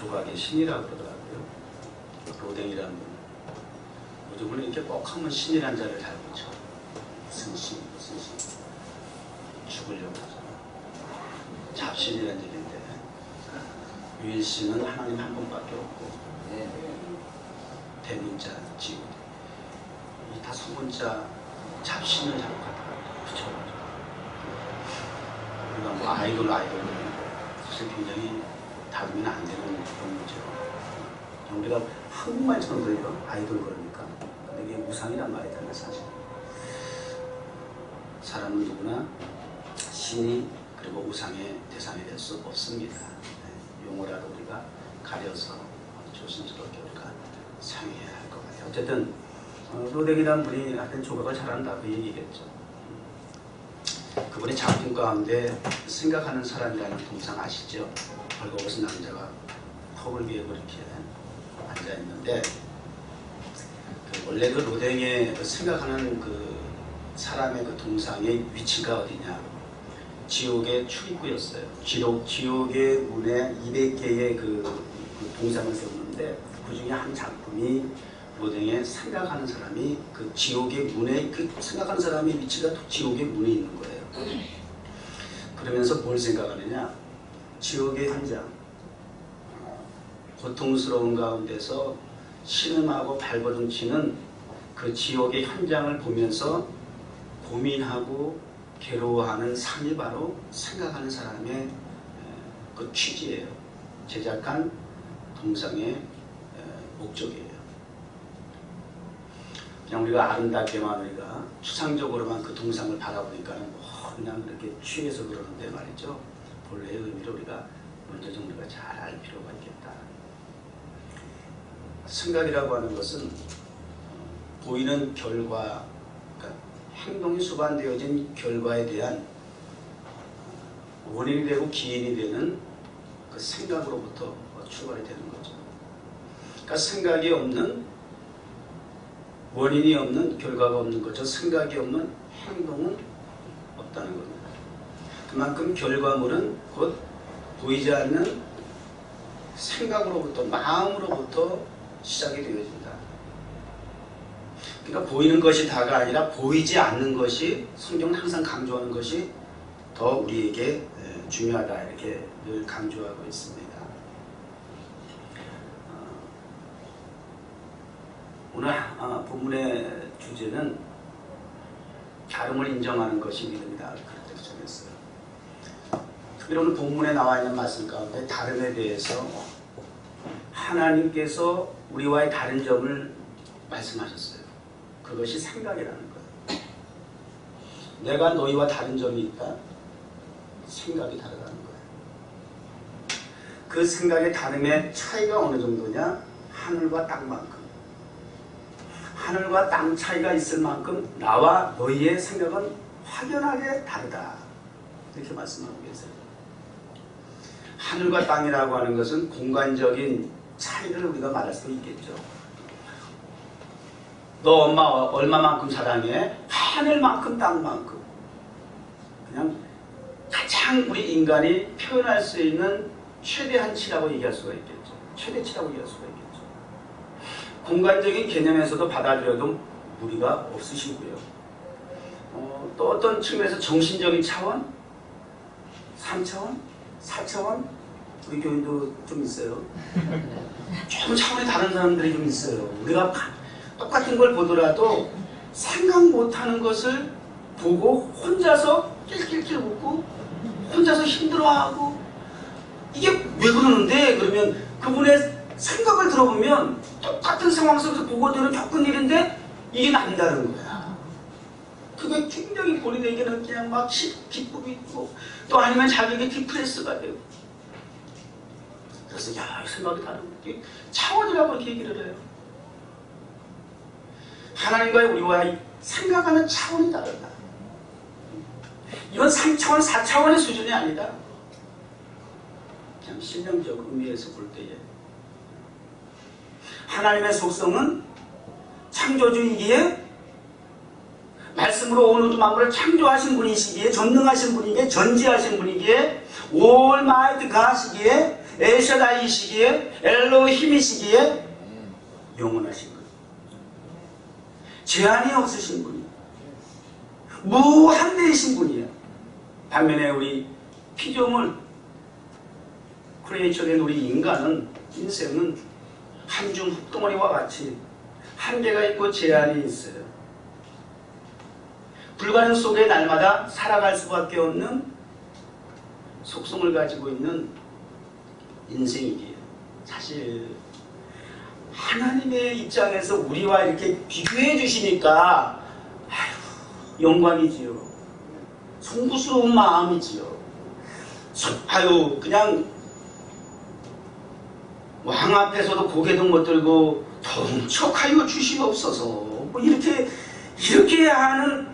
조각의 신이라고 그러더라고요. 로댕이라는 분. 요즘은 이렇게 꼭 하면 신이라는 자를 잘 붙여. 무슨 신, 무슨 신. 죽으려고 하잖아. 잡신이라는 얘기인데 유일신은 하나님 한 분밖에 없고 대문자, 지우 이 다 소문자 잡신을 자꾸 갖다가 붙여가지고 우리가 뭐 아이돌 사실 굉장히 다루면 안 되는 그런 문제고 우리가 한국말처럼 그래요. 아이돌 그러니까 근데 이게 우상이란 말이 달라 사실. 사람은 누구나 신이 그리고 우상의 대상이 될 수 없습니다. 용어라도 우리가 가려서 조심스럽게 우리가 사용해야 할 것 같아요. 어쨌든 로댕이라는 분이 하여튼 조각을 잘한다 그 얘기겠죠. 그분의 작품 가운데 생각하는 사람이라는 동상 아시죠? 벌거벗은 남자가 턱을 베고 이렇게 앉아있는데 원래 그 로댕의 생각하는 그 사람의 그 동상의 위치가 어디냐? 지옥의 출입구였어요. 지옥의 문에 200개의 그 동상을 세우는데 그 중에 한 작품이 로댕의 생각하는 사람이 그 지옥의 문에 그 생각하는 사람의 위치가 지옥의 문에 있는 거예요. 그러면서 뭘 생각하느냐? 지옥의 현장, 고통스러운 가운데서 신음하고 발버둥치는 그 지옥의 현장을 보면서 고민하고 괴로워하는 삶이 바로 생각하는 사람의 그 취지예요. 제작한 동상의 목적이에요. 그냥 우리가 아름답게만 우리가 추상적으로만 그 동상을 바라보니까는 뭐 그냥 이렇게 취해서 그러는데 말이죠. 본래의 의미를 우리가 먼저 좀 우리가 잘 알 필요가 있겠다. 생각이라고 하는 것은 보이는 결과, 그러니까 행동이 수반되어진 결과에 대한 원인이 되고 기인이 되는 그 생각으로부터 출발이 되는 거죠. 그러니까 생각이 없는, 원인이 없는, 결과가 없는 거죠. 생각이 없는 행동은 없다는 겁니다. 그만큼 결과물은 곧 보이지 않는 생각으로부터, 마음으로부터 시작이 되어진다. 그러니까 보이는 것이 다가 아니라 보이지 않는 것이, 성경은 항상 강조하는 것이 더 우리에게 중요하다 이렇게 늘 강조하고 있습니다. 오늘 본문의 주제는 다름을 인정하는 것이 믿음이다. 그렇게 정했어요. 특별히 오늘 본문에 나와 있는 말씀 가운데 다름에 대해서 하나님께서 우리와의 다른 점을 말씀하셨어요. 그것이 생각이라는 거예요. 내가 너희와 다른 점이 있다. 생각이 다르다는 거예요. 그 생각의 다름의 차이가 어느 정도냐? 하늘과 땅만큼. 하늘과 땅 차이가 있을 만큼 나와 너희의 생각은 확연하게 다르다. 이렇게 말씀하고 계세요. 하늘과 땅이라고 하는 것은 공간적인 차이를 우리가 말할 수 있겠죠. 너 엄마 얼마만큼 사랑해? 하늘만큼 땅만큼. 그냥 가장 우리 인간이 표현할 수 있는 최대한치라고 얘기할 수가 있겠죠. 최대치라고 얘기할 수가 있겠죠. 공간적인 개념에서도 받아들여도 무리가 없으시고요. 또 어떤 측면에서 정신적인 차원, 3차원, 4차원, 우리 교인도 좀 있어요. 좀 차원이 다른 사람들이 좀 있어요. 우리가 똑같은 걸 보더라도 생각 못하는 것을 보고 혼자서 낄낄낄 웃고 혼자서 힘들어하고 이게 왜 그러는데? 그러면 그분의 생각을 들어보면 똑같은 상황 속에서 보고되는 겪은 일인데 이게 남다른 거야. 그게 굉장히 본인에게는 그냥 막 기쁨이 있고 또 아니면 자기에게 디프레스가 되고 그래서 야, 생각이 다른 게 차원이라고 이렇게 얘기를 해요. 하나님과의 우리와의 생각하는 차원이 다르다. 이건 3차원, 4차원의 수준이 아니다. 그냥 신령적 의미에서 볼 때에 하나님의 속성은 창조주이기에 말씀으로 온 우주 만물을 창조하신 분이시기에 전능하신 분이기에 전지하신 분이기에 올마이트 가시기에 엘샤다이시기에 엘로힘이시기에 영원하신 분, 제한이 없으신 분이에요. 무한대이신 분이에요. 반면에 우리 피조물 크리에이처된 우리 인간은, 인생은 한중 흙덩어리와 같이 한계가 있고 제한이 있어요. 불가능 속에 날마다 살아갈 수밖에 없는 속성을 가지고 있는 인생이기에, 사실 하나님의 입장에서 우리와 이렇게 비교해 주시니까 아유, 영광이지요. 송구스러운 마음이지요. 아유, 그냥 왕 앞에서도 고개도 못 들고 동척하여 주시옵소서, 뭐 이렇게 하는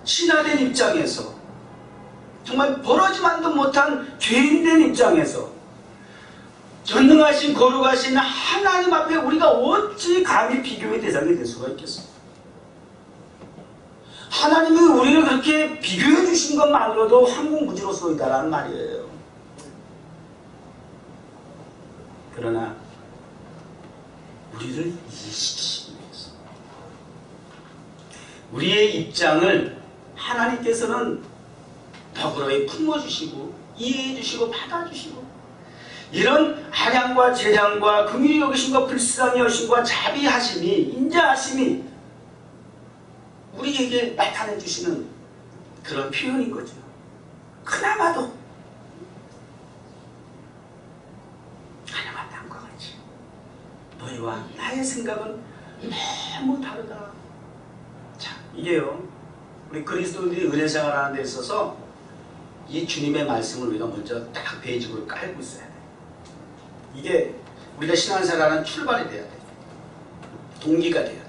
신화된 입장에서, 정말 벌어지만도 못한 죄인된 입장에서 전능하신 거룩하신 하나님 앞에 우리가 어찌 감히 비교의 대상이 될 수가 있겠어요? 하나님이 우리를 그렇게 비교해 주신 것만으로도 황공무지로서이다라는 말이에요. 그러나 우리를 이해시키시기 위해서 우리의 입장을 하나님께서는 더불어 품어주시고 이해해주시고 받아주시고, 이런 한양과 재량과 긍휼히 여기심과 불쌍히 여심과 자비하심이, 인자하심이 우리에게 나타내주시는 그런 표현인 거죠. 그나마도 하나만 땅과 같이 너희와 나의 생각은 너무 다르다. 자, 이게요, 우리 그리스도인들이 은혜생활하는 데 있어서 이 주님의 말씀을 우리가 먼저 딱 베이직으로 깔고 있어야 돼. 이게 우리가 신앙생활하는 출발이 돼야 돼. 동기가 돼야 돼.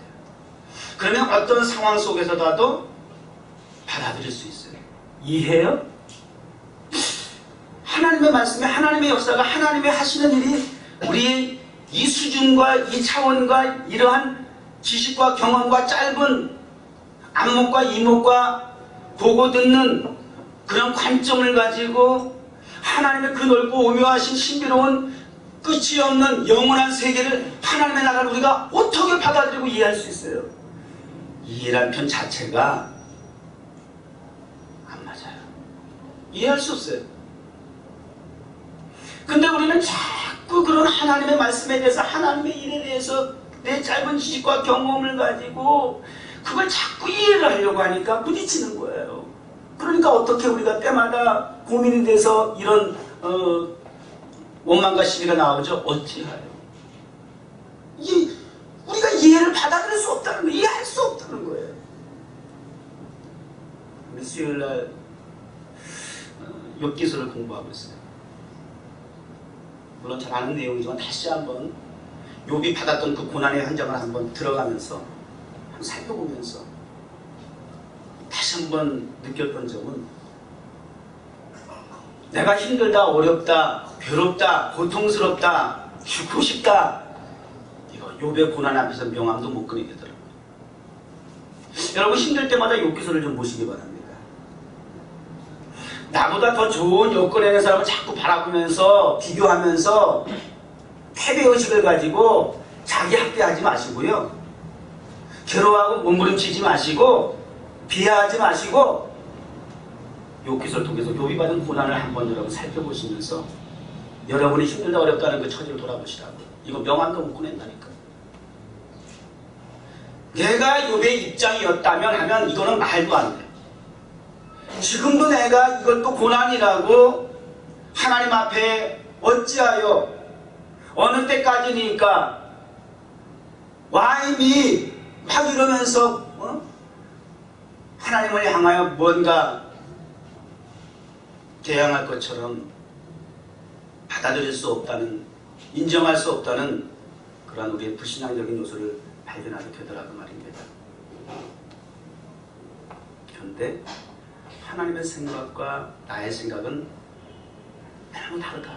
그러면 어떤 상황 속에서라도 받아들일 수 있어요. 이해해요? 하나님의 말씀에 하나님의 역사가, 하나님의 하시는 일이 우리의 이 수준과 이 차원과 이러한 지식과 경험과 짧은 안목과 이목과 보고 듣는 그런 관점을 가지고 하나님의 그 넓고 오묘하신 신비로운 끝이 없는 영원한 세계를, 하나님의 나라를 우리가 어떻게 받아들이고 이해할 수 있어요? 이해란 편 자체가 안 맞아요. 이해할 수 없어요. 근데 우리는 자꾸 그런 하나님의 말씀에 대해서, 하나님의 일에 대해서 내 짧은 지식과 경험을 가지고 그걸 자꾸 이해를 하려고 하니까 부딪히는 거예요. 그러니까 어떻게 우리가 때마다 고민이 돼서 이런 원망과 시비가 나오죠. 어찌하여? 우리가 이해를 받아들일 수 없다는 거예요. 이해할 수 없다는 거예요. 우리 수요일날 욥기서를 공부하고 있어요. 물론 잘 아는 내용이지만 다시 한번 욥이 받았던 그 고난의 현장을 한번 들어가면서 한번 살펴보면서 다시 한번 느꼈던 점은, 내가 힘들다, 어렵다, 괴롭다, 고통스럽다, 죽고 싶다, 이거 욥의 고난 앞에서 명함도 못 꺼내겠더라고요. 여러분, 힘들 때마다 욥기서를 좀 보시기 바랍니다. 나보다 더 좋은 여건에 있는 사람을 자꾸 바라보면서 비교하면서 패배의식을 가지고 자기 학대하지 마시고요, 괴로워하고 몸부림치지 마시고 비하하지 마시고 욥기서를 통해서 욥이 받은 고난을 한번 여러분 살펴보시면서 여러분이 힘들다 어렵다는 그 처지를 돌아보시라고. 이거 명함도 못 꺼낸다니까. 내가 욥의 입장이었다면 하면 이거는 말도 안 돼. 지금도 내가 이걸 또 고난이라고 하나님 앞에 어찌하여 어느 때까지니까 와임이 막 이러면서 하나님을 향하여 뭔가 대항할 것처럼 받아들일 수 없다는, 인정할 수 없다는 그러한 우리의 불신앙적인 요소를 발견하게 되더라고 말입니다. 그런데 하나님의 생각과 나의 생각은 너무 다르다.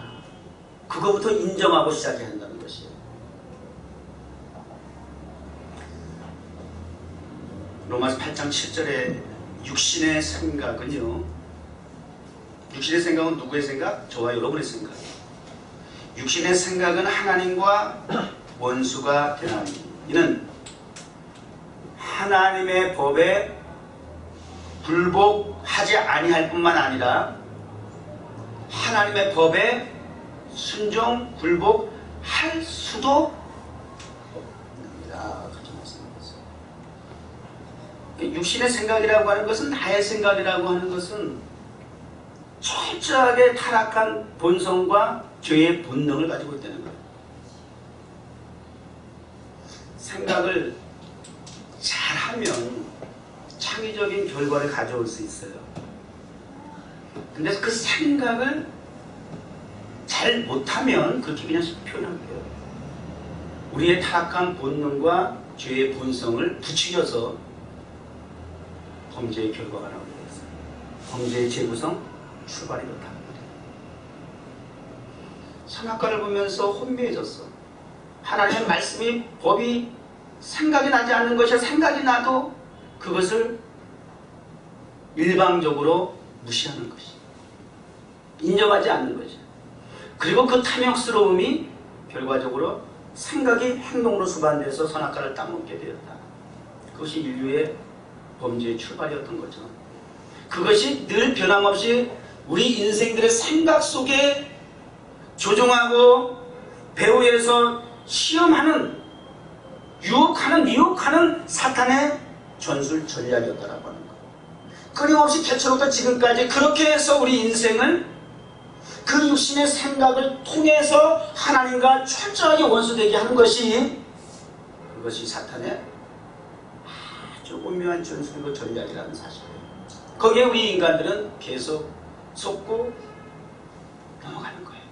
그거부터 인정하고 시작해야 한다는 것이에요. 로마서 8장 7절에 육신의 생각은요, 육신의 생각은 누구의 생각? 저와 여러분의 생각. 육신의 생각은 하나님과 원수가 되나니 이는 하나님의 법에 불복하지 아니할 뿐만 아니라 하나님의 법에 순종 불복할 수도 없습니다. 그렇게 말씀하셨어요. 육신의 생각이라고 하는 것은, 나의 생각이라고 하는 것은 철저하게 타락한 본성과 죄의 본능을 가지고 있다는 거예요. 생각을 잘하면 창의적인 결과를 가져올 수 있어요. 근데 그 생각을 잘 못하면 그렇게 그냥 표현한 거예요. 우리의 타락한 본능과 죄의 본성을 부추겨서 범죄의 결과가 나오게 됐어요. 범죄의 재구성 출발이 그렇다는 거예요. 선악과를 보면서 혼미해졌어. 하나님의 말씀이, 법이 생각이 나지 않는 것이 생각이 나도 그것을 일방적으로 무시하는 것이, 인정하지 않는 것이. 그리고 그 탐욕스러움이 결과적으로 생각이 행동으로 수반돼서 선악과를 따먹게 되었다. 그것이 인류의 범죄의 출발이었던 거죠. 그것이 늘 변함없이 우리 인생들의 생각 속에 조종하고 배후에서 시험하는, 유혹하는 사탄의 전술 전략이었다라고 하는 거예요. 끊임없이 태초부터 지금까지 그렇게 해서 우리 인생을 그 육신의 생각을 통해서 하나님과 철저하게 원수되게 하는 것이, 그것이 사탄의 아주 오묘한 전술이고 전략이라는 사실이에요. 거기에 우리 인간들은 계속 속고 넘어가는 거예요.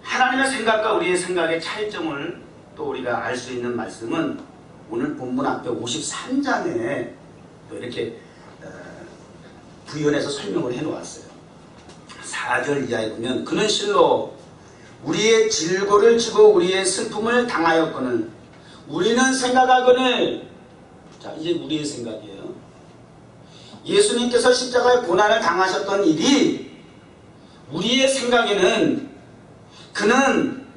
하나님의 생각과 우리의 생각의 차이점을 또 우리가 알 수 있는 말씀은 오늘 본문 앞에 53장에 또 이렇게 부연해서 설명을 해놓았어요. 4절 이하에 보면 그는 실로 우리의 질고를 지고 우리의 슬픔을 당하였거늘 우리는 생각하거늘, 자 이제 우리의 생각이에요. 예수님께서 십자가의 고난을 당하셨던 일이 우리의 생각에는 그는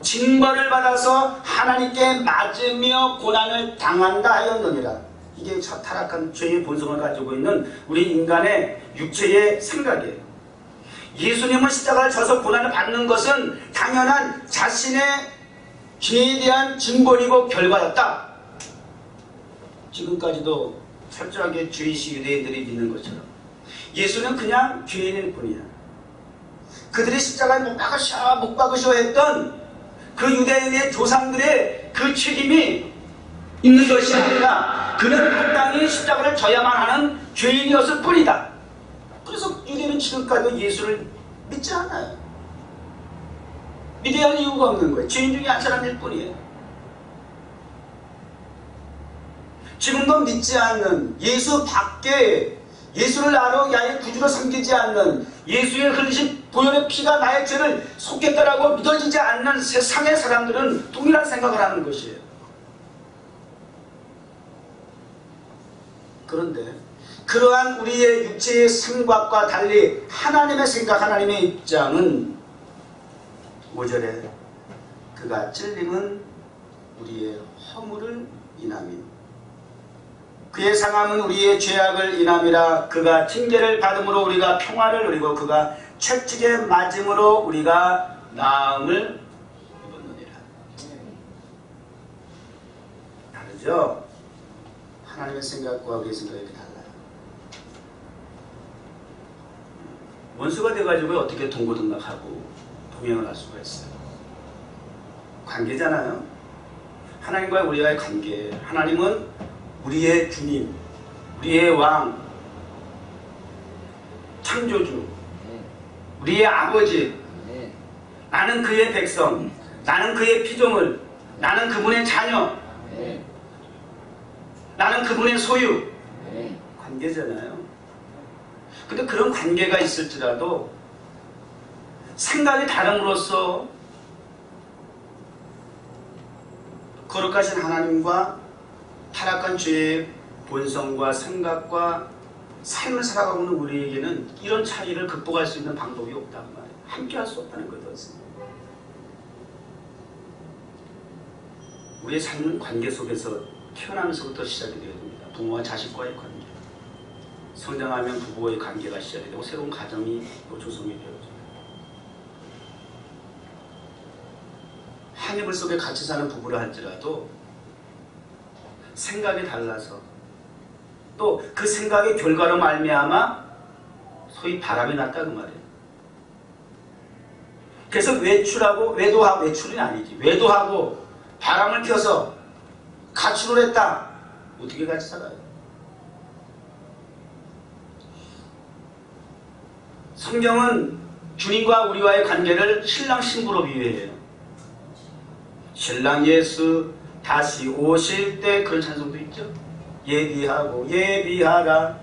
징벌을 받아서 하나님께 맞으며 고난을 당한다 하였느니라. 이게 타락한 죄의 본성을 가지고 있는 우리 인간의 육체의 생각이에요. 예수님은 십자가를 져서 고난을 받는 것은 당연한 자신의 죄에 대한 징벌이고 결과였다. 지금까지도 철저하게 죄의식 유대인들이 믿는 것처럼 예수는 그냥 죄인일 뿐이야. 그들이 십자가에 못 박으셔 했던 그 유대인의 조상들의 그 책임이 있는 것이 아니라 그는 마땅히 십자가를 져야만 하는 죄인이었을 뿐이다. 그래서 유대인은 지금까지도 예수를 믿지 않아요. 믿어야 할 이유가 없는 거예요. 죄인 중에 한 사람일 뿐이에요. 지금도 믿지 않는, 예수 밖에 예수를 나로 야의 구주로 섬기지 않는, 예수의 흘리신 보혈의 피가 나의 죄를 속겠다라고 믿어지지 않는 세상의 사람들은 동일한 생각을 하는 것이에요. 그런데 그러한 우리의 육체의 생각과 달리 하나님의 생각, 하나님의 입장은 5절에 그가 찔림은 우리의 허물을 인함이, 그의 상함은 우리의 죄악을 인함이라. 그가 징계를 받음으로 우리가 평화를 누리고 그가 채찍에 맞음으로 우리가 나음을 입었느니라. 다르죠? 하나님의 생각과 우리의 생각이 이렇게 달라요. 원수가 돼가지고 어떻게 동고동락하고 동행을 할 수가 있어요? 관계잖아요. 하나님과 우리와의 관계. 하나님은 우리의 주님, 우리의 왕, 창조주, 우리의 아버지. 나는 그의 백성, 나는 그의 피조물, 나는 그분의 자녀, 나는 그분의 소유. 관계잖아요. 근데 그런 관계가 있을지라도 생각이 다름으로써 거룩하신 하나님과 타락한 죄의 본성과 생각과 삶을 살아가고 있는 우리에게는 이런 차이를 극복할 수 있는 방법이 없다는 말이에요. 함께 할 수 없다는 거죠. 우리의 삶은 관계 속에서 태어나면서부터 시작이 되어야 됩니다. 부모와 자식과의 관계, 성장하면 부부와의 관계가 시작이 되고 새로운 가정이 또 조성이 되어져요. 한 이불 속에 같이 사는 부부라 할지라도 생각이 달라서 또 그 생각의 결과로 말미암아 소위 바람이 났다 그 말이에요. 그래서 외출이 아니지. 외도하고 바람을 펴서 가출을 했다. 어떻게 같이 살아요? 성경은 주님과 우리와의 관계를 신랑 신부로 비유해요. 신랑 예수 다시 오실 때 그런 찬송도 있죠. 예비하고 예비하라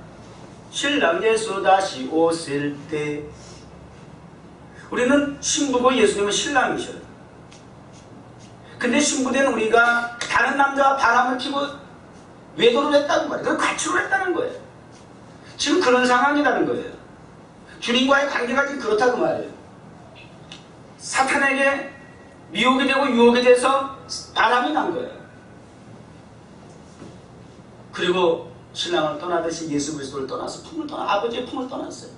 신랑 예수 다시 오실 때. 우리는 신부고 예수님은 신랑이셔요. 근데 신부된 우리가 다른 남자와 바람을 피고 외도를 했다는 거예요. 그걸 가출을 했다는 거예요. 지금 그런 상황이라는 거예요. 주님과의 관계가 지금 그렇다고 말이에요. 사탄에게 미혹이 되고 유혹이 돼서 바람이 난 거예요. 그리고 신랑을 떠나듯이 예수 그리스도를 떠나서 아버지의 품을 떠났어요.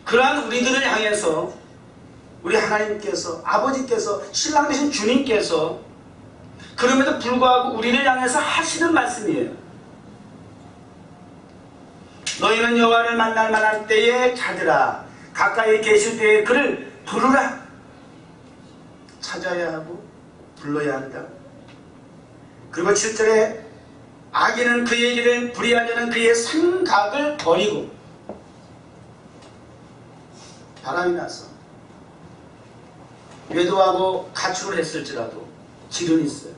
그러한 우리들을 향해서 우리 하나님께서 아버지께서 신랑 되신 주님께서 그럼에도 불구하고 우리를 향해서 하시는 말씀이에요. 너희는 여호와를 만날 만한 때에 찾으라. 가까이 계실 때에 그를 부르라. 찾아야 하고 불러야 한다. 그리고 7절에 악인은 그의 길을 불의하려는 그의 생각을 버리고. 바람이 나서 외도하고 가출을 했을지라도 질은 있어요.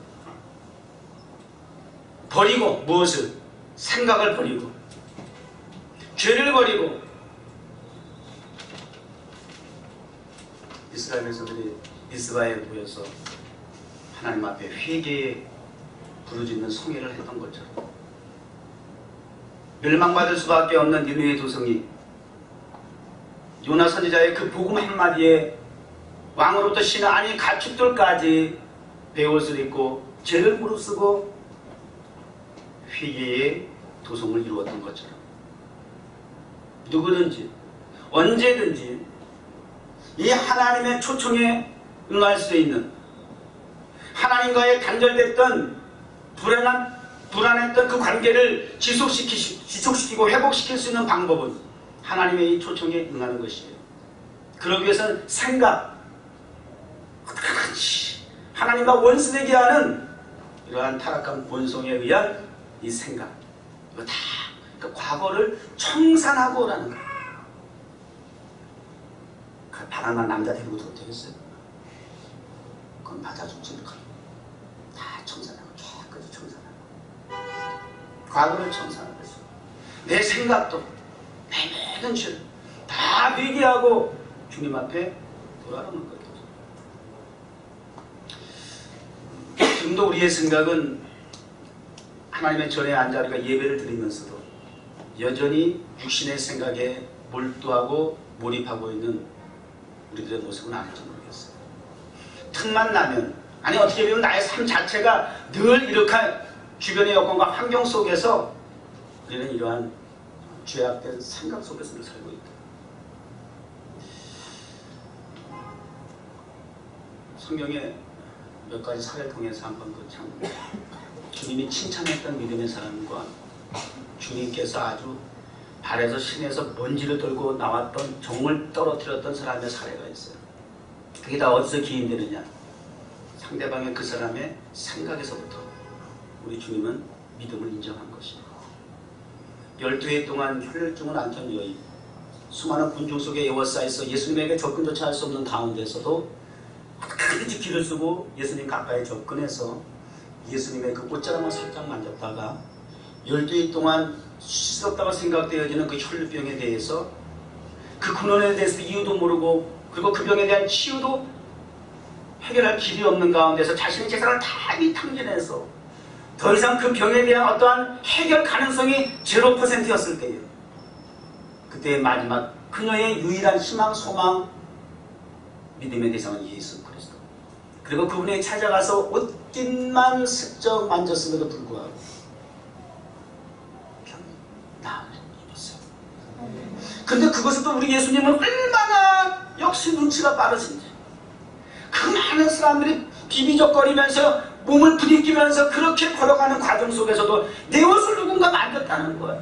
버리고 무엇을? 생각을 버리고 죄를 버리고. 이스라엘 백성들이 미스바에 모여서 하나님 앞에 회개에 부르짖는 성회를 했던 것처럼 멸망받을 수밖에 없는 니느웨 도성이 요나 선지자의 그 복음 한마디에 왕으로부터 신하 아닌 가축들까지 베옷을 입고 죄를 무릅쓰고 회개의 도성을 이루었던 것처럼 누구든지 언제든지 이 하나님의 초청에 응할 수 있는, 하나님과의 단절됐던 불안했던 그 관계를 지속시키고 회복시킬 수 있는 방법은 하나님의 이 초청에 응하는 것이에요. 그러기 위해서는 생각, 하나님과 원수되게 하는 이러한 타락한 본성에 의한 이 생각, 이거 다 그러니까 과거를 청산하고 오라는 거예요. 그 바람한 남자 데리고 도 되겠어요? 그건 받아주지 않고 다 청산하고 깨끗이 청산하고 과거를 청산하는 것이죠. 내 생각도 내 모든 죄를 다 회개하고 주님 앞에 돌아오는 거예요. 지금도 우리의 생각은 하나님의 전에 앉아 우리가 예배를 드리면서도 여전히 육신의 생각에 몰두하고 몰입하고 있는 우리들의 모습은 아닐지 모르겠어요. 틈만 나면, 아니 어떻게 보면 나의 삶 자체가 늘 이렇게 주변의 여건과 환경 속에서 우리는 이러한 죄악된 생각 속에서 살고 있다. 성경에 몇 가지 사례를 통해서 한번 그 참 주님이 칭찬했던 믿음의 사람과 주님께서 아주 발에서 신에서 먼지를 들고 나왔던 종을 떨어뜨렸던 사람의 사례가 있어요. 그게 다 어디서 기인되느냐? 상대방의 그 사람의 생각에서부터 우리 주님은 믿음을 인정한 것입니다. 12해 동안 혈혈증을 앓던 여인, 수많은 군중 속에 에워싸여서 예수님에게 접근조차 할 수 없는 가운데서도 어떻게든지 길을 쓰고 예수님 가까이 접근해서 예수님의 그 옷자락만 살짝 만졌다가 12일 동안 수치스럽다고 생각되어지는 그 혈류병에 대해서 그 근원에 대해서 이유도 모르고 그리고 그 병에 대한 치유도 해결할 길이 없는 가운데서 자신의 재산을 다 탕진해서 더 이상 그 병에 대한 어떠한 해결 가능성이 0%였을 때예요. 그때의 마지막 그녀의 유일한 희망, 소망, 믿음의 대상은 예수 그리스도. 그리고 그분에게 찾아가서 옷깃만 슬쩍 만졌음에도 불구하고 병이 나음을 입었어요. 근데 그것을 또 우리 예수님은 얼마나 역시 눈치가 빠르신지, 그 많은 사람들이 비비적거리면서 몸을 부딪히면서 그렇게 걸어가는 과정 속에서도 내 옷을 누군가 만졌다는 거예요.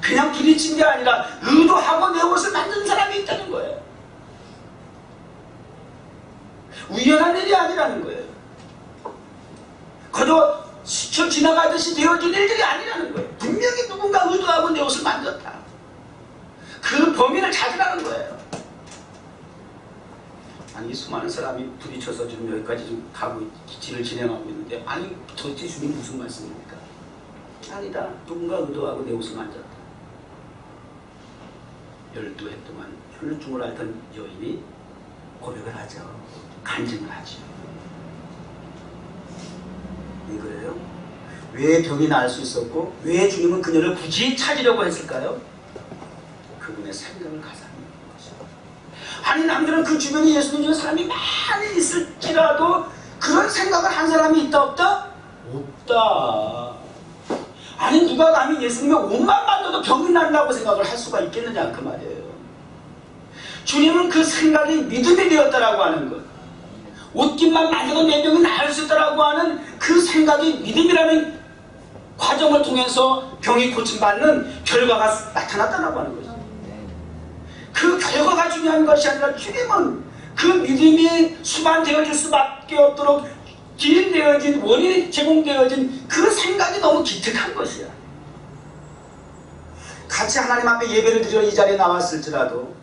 그냥 부딪힌 게 아니라 의도하고 내 옷을 만든 사람이 있다는 거예요. 우연한 일이 아니라는 거예요. 그저 스쳐 지나가듯이 되어진 일들이 아니라는 거예요. 분명히 누군가 의도하고 내 옷을 만졌다. 그 범인을 찾으라는 거예요. 아니, 수많은 사람이 부딪혀서 지금 여기까지 좀 가고 길을 진행하고 있는데, 아니 도대체 주님 무슨 말씀입니까? 아니다. 누군가 의도하고 내 옷을 만졌다. 12해 동안 혈루증을 앓던 여인이 고백을 하죠. 간증을 하죠. 왜 그래요? 왜 병이 나을 수 있었고 왜 주님은 그녀를 굳이 찾으려고 했을까요? 그분의 생각을 가사하는 것이죠. 아니, 남들은 그 주변에 예수님 중에 사람이 많이 있을지라도 그런 생각을 한 사람이 있다 없다? 없다. 아니, 누가 감히 예수님의 옷만 만져도 병이 난다고 생각을 할 수가 있겠느냐 그 말이에요. 주님은 그 생각이 믿음이 되었다라고 하는 것, 옷깃만 만져도 내 병이 나을 수 있다라고 하는 그 생각이 믿음이라는 과정을 통해서 병이 고침받는 결과가 나타났다라고 하는 거죠. 그 결과가 중요한 것이 아니라 주님은 그 믿음이 수반되어질 수밖에 없도록 기인되어진, 원인이 제공되어진 그 생각이 너무 기특한 것이야. 같이 하나님 앞에 예배를 드려 이 자리에 나왔을지라도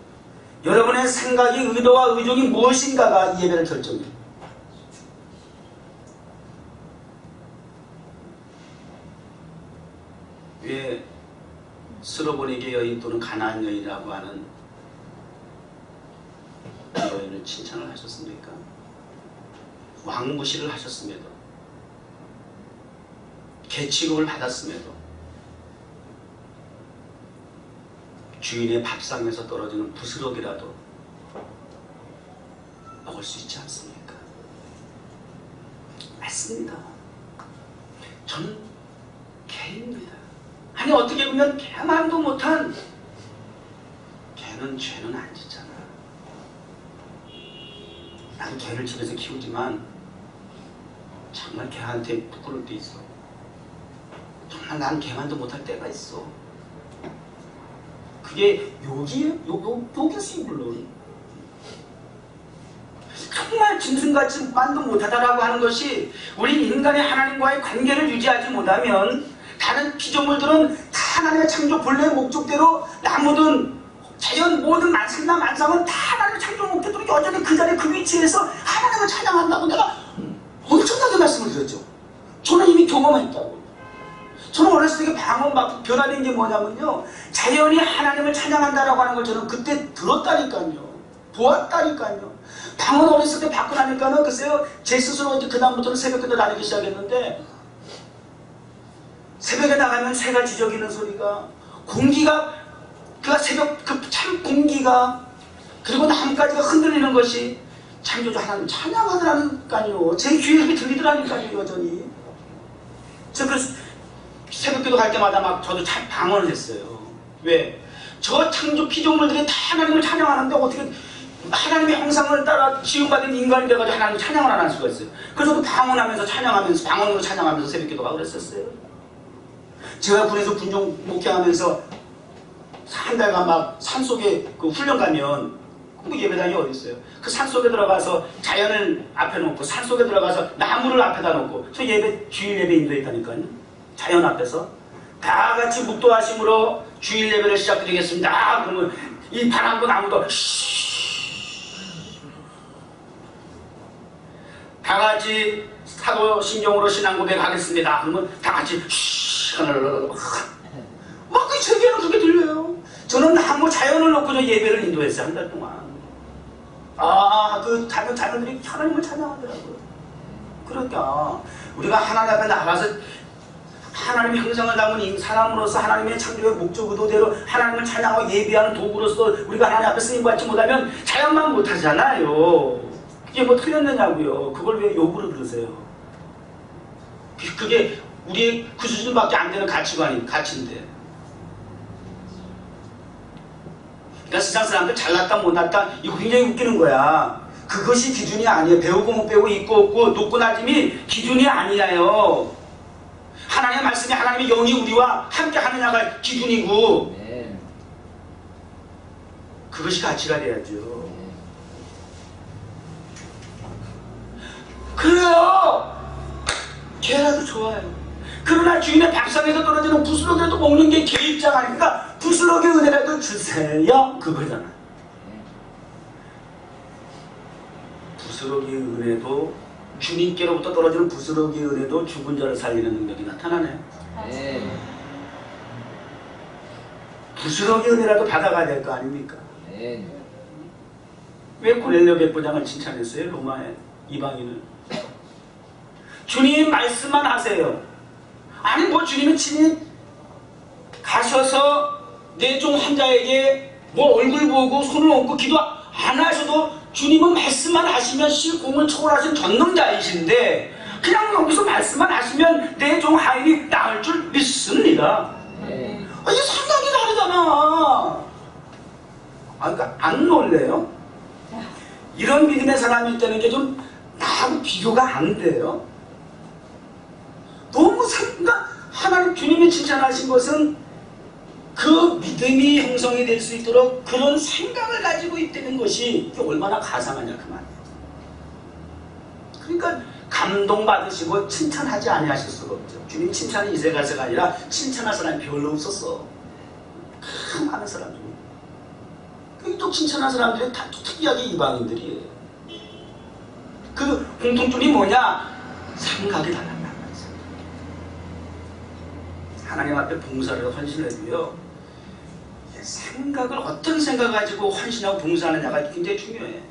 여러분의 생각이, 의도와 의중이 무엇인가가 이 예배를 결정해요. 왜 스로보니게 여인 또는 가나안 여인이라고 하는 여인을 칭찬을 하셨습니까? 왕무시를 하셨음에도, 계치급을 받았음에도 주인의 밥상에서 떨어지는 부스럭이라도 먹을 수 있지 않습니까? 맞습니다. 저는 개입니다. 아니, 어떻게 보면 개만도 못한, 개는 죄는 안 짓잖아. 나도 개를 집에서 키우지만 정말 개한테 부끄러울 때 있어. 정말 난 개만도 못할 때가 있어. 그게 욕이겠지 물론. 정말 짐승같이 만도 못하다라고 하는 것이, 우리 인간의 하나님과의 관계를 유지하지 못하면 다른 피조물들은 다 하나님의 창조 본래의 목적대로, 나무든 자연 모든 만상이나 만상은 다 하나님의 창조 목적대로 여전히 그 자리 그 위치에서 하나님을 찬양한다고 내가 엄청나게 말씀을 드렸죠. 저는 이미 경험했다고. 저는 어렸을 때 방언받고 변화된 게 뭐냐면요, 자연이 하나님을 찬양한다라고 하는 걸 저는 그때 들었다니까요. 보았다니까요. 방언 어렸을 때 받고 나니까는 글쎄요, 제 스스로 이제 그다음부터는 새벽기도 다니기 시작했는데, 새벽에 나가면 새가 지저귀는 소리가, 공기가, 그 새벽 그 참 공기가, 그리고 나뭇가지가 흔들리는 것이 창조주 하나님 찬양하더라니까요. 제 귀에 그렇게 들리더라니까요, 여전히. 저 그래서 새벽기도 갈 때마다 막 저도 참 방언을 했어요. 왜? 저 창조 피조물들이 다 하나님을 찬양하는데 어떻게 하나님의 형상을 따라 지음받은 인간이 돼가지고 하나님을 찬양을 안 할 수가 있어요. 그래서 저도 방언하면서 찬양하면서, 방언으로 찬양하면서 새벽기도가 그랬었어요. 제가 군에서 군종 목회하면서 한 달간 막 산속에 그 훈련 가면 그 예배당이 어디 있어요? 그 산속에 들어가서 자연을 앞에 놓고 산속에 들어가서 나무를 앞에다 놓고 저 예배, 주일 예배 인도했다니까요. 자연 앞에서 다 같이 묵도하심으로 주일 예배를 시작드리겠습니다. 그러면 이 바람도 나무도 다 같이 사도신경으로 신앙 고백하겠습니다. 그러면 다 같이 막 그 세계는 그렇게 들려요. 저는 나무 자연을 놓고 저 예배를 인도했어요. 한 달 동안. 그 자연들이 하나님을 찬양하더라고요. 그러니까 우리가 하나님 앞에 나가서 하나님의 형상을 담은 사람으로서 하나님의 창조의 목적 의도대로 하나님을 찬양하고 예비하는 도구로서 우리가 하나님 앞에 쓰임받지 못하면 찬양만 못하잖아요. 그게 뭐 틀렸느냐고요. 그걸 왜 요구를 들으세요? 그게 우리의 그 수준밖에 안 되는 가치인데. 그러니까 세상 사람들 잘났다 못났다 이거 굉장히 웃기는 거야. 그것이 기준이 아니에요. 배우고 못 배우고 있고 없고 높고 낮음이 기준이 아니에요. 하나님의 말씀이 하나님의 영이 우리와 함께 하느냐가 기준이고 그것이 가치가 돼야죠. 그래요. 개라도 좋아요. 그러나 주인의 밥상에서 떨어지는 부스러기라도 먹는 게 개 입장 아닙니까? 부스러기 은혜라도 주세요. 그거잖아. 부스러기 은혜도 주님께로부터 떨어지는 부스러기 은혜도 죽은 자를 살리는 능력이 나타나네. 부스러기 은혜라도 받아가야 될 거 아닙니까? 왜 고넬료 백부장을 칭찬했어요? 로마의 이방인을. 주님 말씀만 하세요. 아니 뭐 주님은 친히 가셔서 내 종 환자에게 뭐 얼굴 보고 손을 얹고 기도 안 하셔도 주님은 말씀만 하시면 실공을 초월하신 전능자이신데 그냥 여기서 말씀만 하시면 내 종 하인이 나을 줄 믿습니다. 이게 상당히 다르잖아. 그러니까 안 놀래요? 이런 믿음의 사람이 있다는 게 좀 나하고 비교가 안 돼요. 너무 그러니까 하나님 주님이 칭찬하신 것은 그 믿음이 형성이 될 수 있도록 그런 생각을 가지고 있다는 것이 이게 얼마나 가상하냐 그 말이에요. 그러니까 감동받으시고 칭찬하지 아니하실 수가 없죠. 주님 칭찬이 이세가세가 아니라 칭찬할 사람이 별로 없었어. 많은 사람 중에. 또 칭찬한 사람들이 다 특이하게 이방인들이에요. 그 공통점이 뭐냐? 생각이 달랐단 말이죠. 하나님 앞에 봉사를 헌신해도요. 생각을 어떤 생각을 가지고 헌신하고 봉사하느냐가 굉장히 중요해.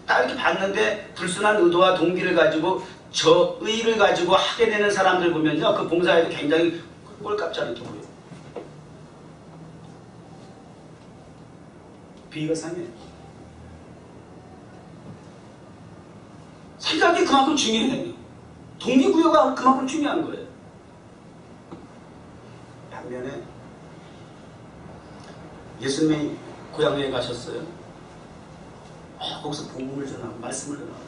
딱 이렇게 봤는데 불순한 의도와 동기를 가지고 저 의를 가지고 하게 되는 사람들 보면요. 그 봉사에도 굉장히 꼴값지 않게 보여요. 비위가 상해요. 생각이 그만큼 중요해요. 동기부여가 그만큼 중요한 거예요. 반면에 예수님이 고향에 가셨어요. 거기서 복음을 전하고 말씀을 전하고.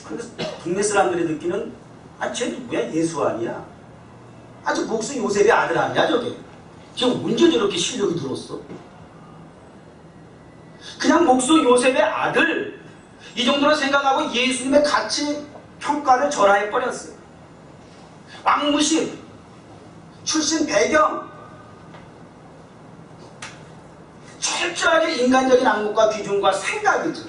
그런데 동네 사람들이 느끼는 쟤 누구야? 예수 아니야? 저 목수 요셉의 아들 아니야 저게? 걔 언제 저렇게 실력이 들었어? 그냥 목수 요셉의 아들 이 정도로 생각하고 예수님의 가치 평가를 절하해 버렸어요. 왕무신 출신 배경 철저하게 인간적인 악목과 기준과 생각이죠.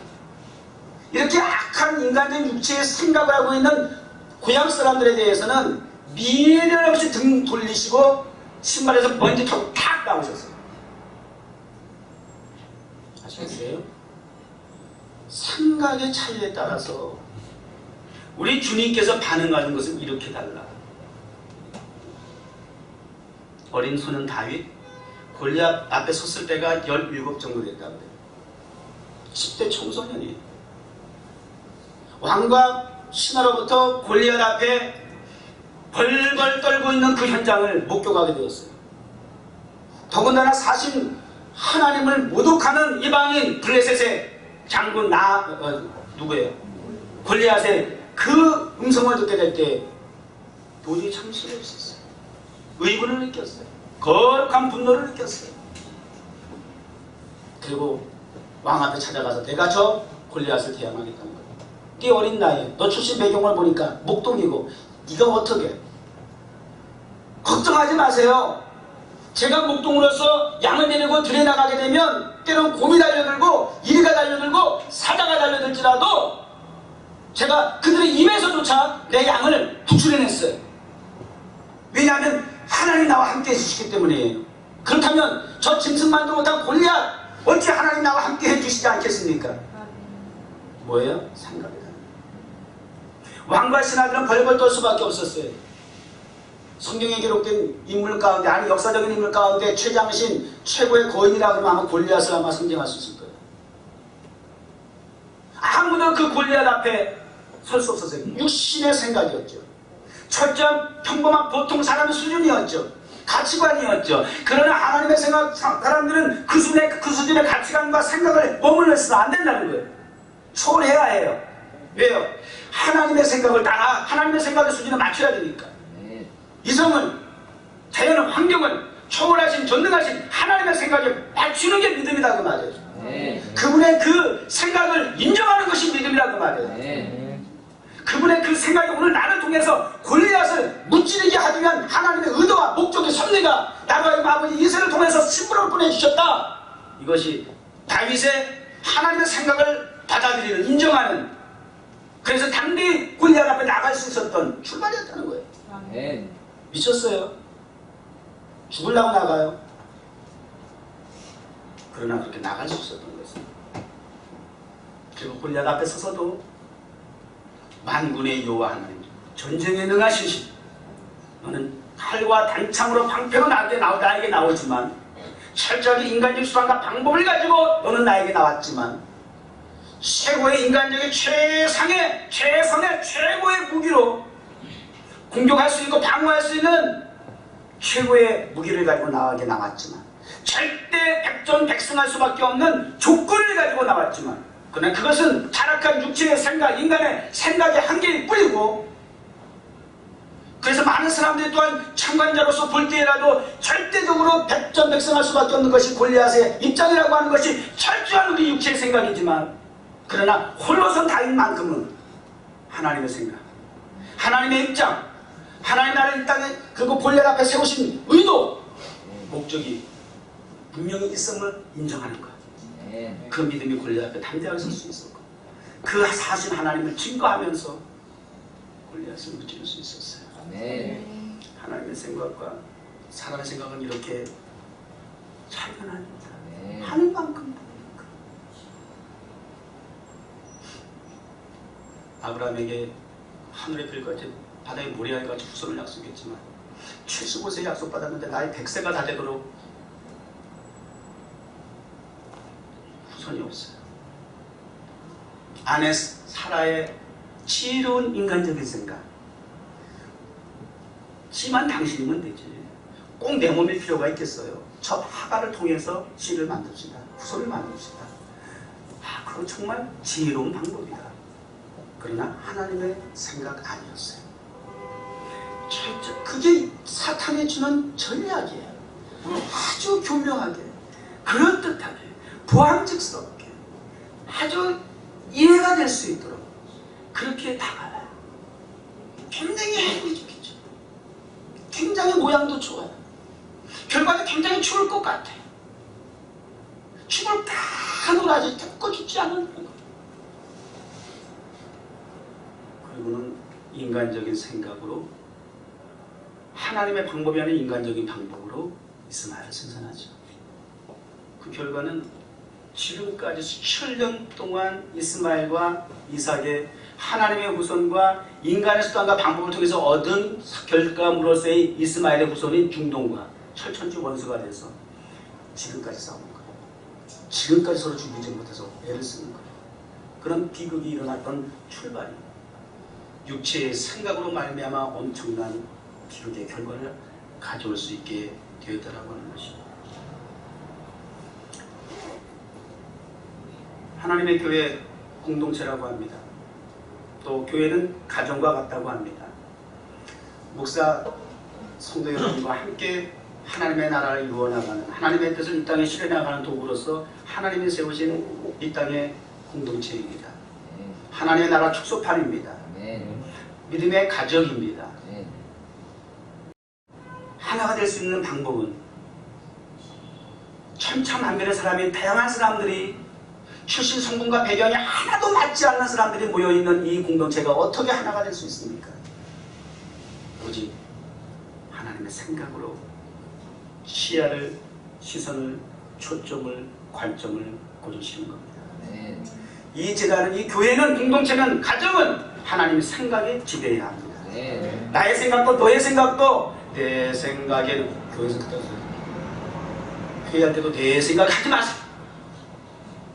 이렇게 악한 인간적인 육체의 생각을 하고 있는 고향 사람들에 대해서는 미련 없이 등 돌리시고 신발에서 먼지 털고 탁 나오셨어요. 아시겠어요? 생각의 차이에 따라서 우리 주님께서 반응하는 것은 이렇게 달라. 어린 소년 다윗 골리앗 앞에 섰을 때가 17 정도 됐다고 해요. 10대 청소년이에요. 왕과 신하로부터 골리앗 앞에 벌벌 떨고 있는 그 현장을 목격하게 되었어요. 더군다나 사신 하나님을 모독하는 이방인 블레셋의 장군 누구예요? 골리앗의 그 음성을 듣게 될 때 도저히 참을 수가 없었어요. 의분을 느꼈어요. 거룩한 분노를 느꼈어요. 그리고 왕 앞에 찾아가서 내가 저 골리앗을 대항하겠다는 거예요. 네 어린 나이에 너 출신 배경을 보니까 목동이고 네가 어떻게 걱정하지 마세요. 제가 목동으로서 양을 데리고 들에 나가게 되면 때론 곰이 달려들고 이리가 달려들고 사자가 달려들지라도 제가 그들의 입에서조차 내 양을 구출해냈어요. 왜냐하면 하나님 나와 함께 해주시기 때문이에요. 그렇다면 저 짐승만도 못한 골리앗 어찌 하나님 나와 함께 해주시지 않겠습니까? 뭐예요? 생각이다. 왕과 신하들은 벌벌 떨 수밖에 없었어요. 성경에 기록된 인물 가운데, 아니 역사적인 인물 가운데 최장신 최고의 거인이라고 하면 아마 골리앗을 아마 상징할 수 있을 거예요. 아무도 그 골리앗 앞에 설 수 없었어요. 육신의 생각이었죠. 철저한 평범한 보통 사람의 수준이었죠. 가치관이었죠. 그러나 하나님의 생각, 사람들은 그 수준의 가치관과 생각을 머물러 있어서 안 된다는 거예요. 초월해야 해요. 왜요? 하나님의 생각을 따라 하나님의 생각의 수준에 맞춰야 되니까. 이성은, 자연은, 환경은 초월하신, 전능하신 하나님의 생각에 맞추는 게 믿음이다 그 말이에요. 그분의 그 생각을 인정하는 것이 믿음이다 그 말이에요. 그분의 그 생각이 오늘 나를 통해서 골리앗을 무찌르게 하기 위한 하나님의 의도와 목적의 섭리가 나로 아버지 이세를 통해서 심부름을 보내주셨다. 이것이 다윗의 하나님의 생각을 받아들이는, 인정하는, 그래서 당대히 골리앗 앞에 나갈 수 있었던 출발이었다는 거예요. 미쳤어요. 죽으려고 나가요. 그러나 그렇게 나갈 수 있었던 것은, 그리고 골리앗 앞에 서서도 만군의 여호와 하나님, 전쟁에 능하신 신, 너는 칼과 단창으로 방패로 나에게 나오지만 철저하게 인간적 수단과 방법을 가지고 너는 나에게 나왔지만 최고의 인간적인 최상의 최고의 무기로 공격할 수 있고 방어할 수 있는 최고의 무기를 가지고 나에게 나왔지만 절대 백전백승할 수밖에 없는 조건을 가지고 나왔지만, 그러나 그것은 타락한 육체의 생각, 인간의 생각의 한계일 뿐이고, 그래서 많은 사람들이 또한 참관자로서 볼 때라도 절대적으로 백전백승할 수밖에 없는 것이 골리앗의 입장이라고 하는 것이 철저한 우리 육체의 생각이지만, 그러나 홀로선 다윗만큼은 하나님의 생각, 하나님의 입장, 하나님 나라를 이 땅에 그리고 골리앗 앞에 세우신 의도, 목적이 분명히 있음을 인정하는 것. 그 믿음이 골리앗 앞에 담대하게 설 수 있었고, 그 사신 하나님을 증거하면서 골리앗을 무찌를 수 있었어요. 하나님의 생각과 사람의 생각은 이렇게 차이가 납니다. 하늘만큼 다르니까. 아브라함에게 하늘의 별같이 바다의 모래알같이 후손을 약속했지만 75세 약속받았는데 나이 100세가 다 되도록 후손이 없어요. 아내 사라의 지혜로운 인간적인 생각, 씨만 당신이면 되지 꼭 내 몸일 필요가 있겠어요. 저 하가를 통해서 씨를 만듭시다, 후손을 만듭시다. 그건 정말 지혜로운 방법이다. 그러나 하나님의 생각 아니었어요. 그게 사탄이 주는 전략이에요. 아주 교묘하게, 그럴듯하게, 보항직스럽게, 아주 이해가 될 수 있도록 그렇게 다가와요. 굉장히 행복해지겠죠. 굉장히 모양도 좋아요. 결과는 굉장히 좋을 것 같아요. 죽을 다 아직 죽고 죽지 않은 거. 그리고는 인간적인 생각으로, 하나님의 방법이 아닌 인간적인 방법으로 이스마엘을 생산하죠. 그 결과는 지금까지 수천 년 동안 이스마엘과 이삭의 하나님의 후손과 인간의 수단과 방법을 통해서 얻은 결과물로서의 이스마엘의 후손인 중동과 철천지 원수가 돼서 지금까지 싸우는 거예요. 지금까지 서로 죽이지 못해서 애를 쓰는 거예요. 그런 비극이 일어났던 출발이 육체의 생각으로 말미암아 엄청난 비극의 결과를 가져올 수 있게 되었다라고 하는 것입니다. 하나님의 교회 공동체라고 합니다. 또 교회는 가정과 같다고 합니다. 목사, 성도 여러분과 함께 하나님의 나라를 이루어나가는, 하나님의 뜻을 이 땅에 실현해나가는 도구로서 하나님이 세우신 이 땅의 공동체입니다. 하나님의 나라 축소판입니다. 믿음의 가정입니다. 하나가 될 수 있는 방법은 천차만별의 사람이, 다양한 사람들이, 출신 성분과 배경이 하나도 맞지 않는 사람들이 모여있는 이 공동체가 어떻게 하나가 될 수 있습니까? 오직 하나님의 생각으로 시야를, 시선을, 초점을, 관점을 고정시키는 겁니다. 이 재단은, 이 교회는, 공동체는, 가정은 하나님의 생각이 지배해야 합니다. 네. 나의 생각도 너의 생각도 내 생각에는, 교회에서 회의할 때도 내 생각 하지 마세요.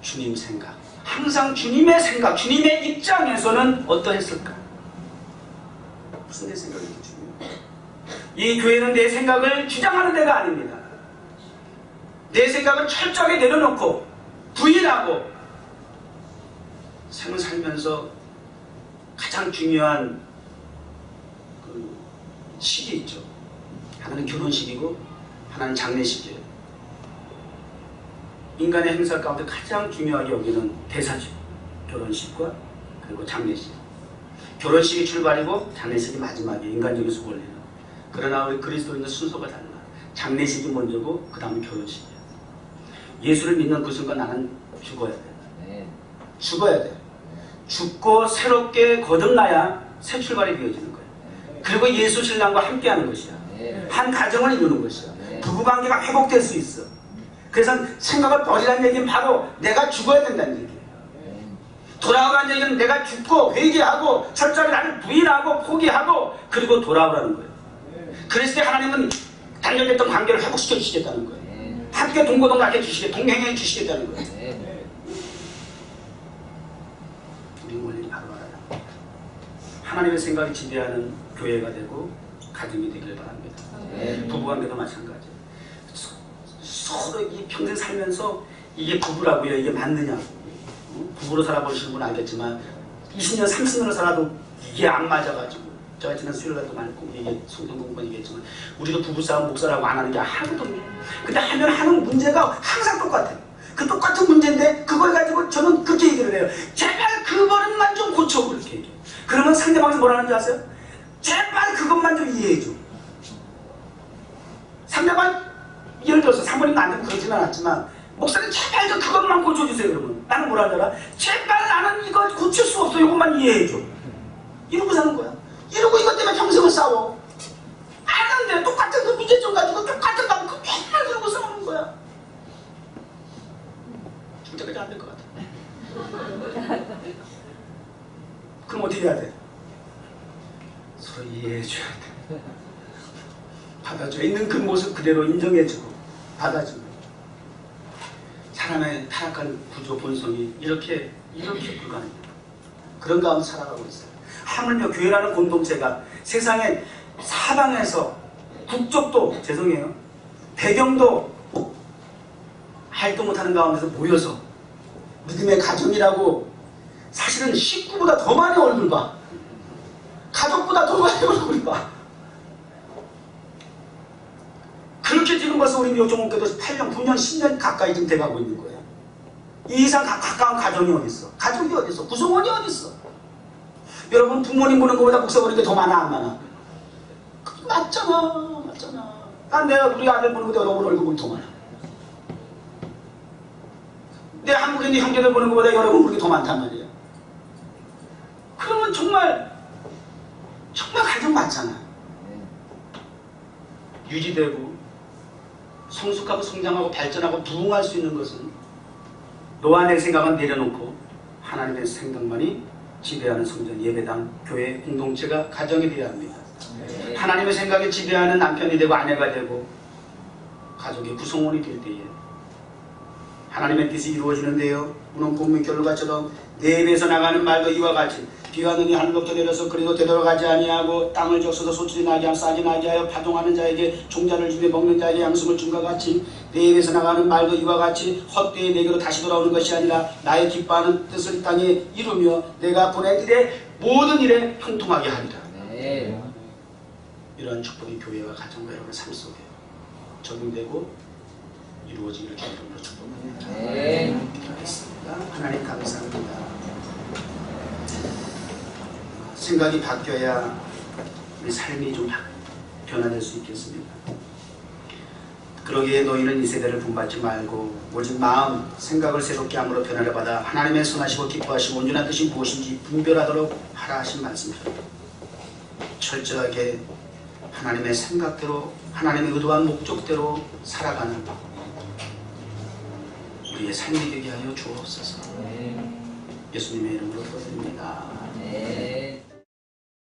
주님 생각. 항상 주님의 생각, 주님의 입장에서는 어떠했을까? 무슨 내 생각이 이렇게 중요해요? 이 교회는 내 생각을 주장하는 데가 아닙니다. 내 생각을 철저하게 내려놓고 부인하고 생을 살면서 가장 중요한 그 시기 있죠. 하나는 결혼식이고 하나는 장례식이에요. 인간의 행사 가운데 가장 중요하게 여기는 대사죠. 결혼식과 그리고 장례식. 결혼식이 출발이고 장례식이 마지막이에요. 인간적인 수고를. 그러나 우리 그리스도인의 순서가 달라. 장례식이 먼저고 그 다음에 결혼식이야. 예수를 믿는 그 순간 나는 죽어야 돼. 죽어야 돼. 죽고 새롭게 거듭나야 새 출발이 되어지는 거야. 그리고 예수 신랑과 함께하는 것이야. 한 가정을 이루는 것이야. 부부관계가 회복될 수 있어. 그래서 생각을 버리라는 얘기는 바로 내가 죽어야 된다는 얘기예요. 돌아오라는 얘기는 내가 죽고 회개하고 철저하게 나를 부인하고 포기하고 그리고 돌아오라는 거예요. 그랬을 때 하나님은 단절됐던 관계를 회복시켜 주시겠다는 거예요. 함께 동고동락해 동행해 주시겠다는 거예요. 우리 원리 바로 알아요. 하나님의 생각이 지배하는 교회가 되고 가정이 되길 바랍니다. 부부관계도 마찬가지예요. 서로 이 평생 살면서 이게 부부라고요? 이게 맞느냐고. 부부로 살아보시는 분은 알겠지만 20년, 30년을 살아도 이게 안 맞아가지고 제가 지난 수요일날도 말고 이게 성경공부만 얘기했지만 우리도 부부싸움 목사라고 안 하는 게 하거든요. 근데 하면 하는 문제가 항상 똑같아요. 그 똑같은 문제인데 그걸 가지고 저는 그렇게 얘기를 해요. 제발 그 버릇만 좀 고쳐 그렇게 얘기해요. 그러면 상대방이 뭐라는 줄 아세요? 제발 그것만 좀 이해해줘. 상대방 예를 들어서 사모님 나한테 그러진 않았지만 목사님 제발 좀 그것만 고쳐주세요. 그러면 나는 뭐라 하더라? 제발 나는 이거 고칠 수 없어. 이것만 이해해줘. 이러고 사는 거야. 이러고 이것 때문에 평생을 싸워. 아는데 똑같은 그 문제점 가지고 똑같은 거 맨날 그러고 싸우는 거야. 중재까지 안 될 것 같아. 그럼 어떻게 해야 돼? 서로 이해해줘야 돼. 받아줘. 있는 그 모습 그대로 인정해주고 받아주고. 사람의 타락한 구조 본성이 이렇게 불가능해요. 그런 가운데 살아가고 있어요. 하물며 교회라는 공동체가 세상의 사방에서 국적도 죄송해요. 배경도 활동 못하는 가운데서 모여서 믿음의 가정이라고 사실은 식구보다 더 많이 얼굴 봐. 가족보다 더 많이 얼굴 봐. 그렇게 지금 벌써 우리 요정목교도 8년, 9년, 10년 가까이 좀 돼가고 있는 거예요. 이 이상 가까운 가정이 어디 있어? 가족이 어디 있어? 구성원이 어디 있어? 여러분 부모님 보는 것보다 목사 보는 게 더 많아 안 많아? 맞잖아. 난 내가 우리 아들 보는 것보다 여러분 얼굴 보는 게 더 많아. 내 한국에 있는 형제들 보는 것보다 여러분 보는 게 더 많단 말이에요. 그러면 정말 가정 많잖아. 유지되고 성숙하고 성장하고 발전하고 부흥할 수 있는 것은 너와 내 생각은 내려놓고 하나님의 생각만이 지배하는 성전, 예배당, 교회, 공동체가 가정이 되어야 합니다. 하나님의 생각이 지배하는 남편이 되고 아내가 되고 가족의 구성원이 될 때에 하나님의 뜻이 이루어지는데요. 오늘 본문 결과처럼 내 입에서 나가는 말도 이와 같이 비가 눈이 하늘로부터 내려서 그리도 되돌아가지 아니하고 땅을 적셔서 소출이 나게 하며 싹이 나게 하여 파동하는 자에게 종자를 주며 먹는 자에게 양식을 준과 같이 내 입에서 나가는 말도 이와 같이 헛되이 내게로 다시 돌아오는 것이 아니라 나의 기뻐하는 뜻을 이 땅에 이루며 내가 보낸 일에 모든 일에 형통하게 하리라. 이러한 축복이 교회와 가정과 여러분의 삶 속에 적용되고 이루어지기를 주님으로 축복합니다. 기도하겠습니다. 하나님 감사합니다. 생각이 바뀌어야 우리 삶이 좀 변화될 수 있겠습니다. 그러기에 너희는 이 세대를 본받지 말고 오직 마음, 생각을 새롭게 함으로 변화를 받아 하나님의 선하시고 기뻐하시고 온전한 뜻이 무엇인지 분별하도록 하라 하신 말씀입니다. 철저하게 하나님의 생각대로 하나님의 의도한 목적대로 살아가는 우리의 삶이 되게 하여 주옵소서. 예수님의 이름으로 기도드립니다. 네.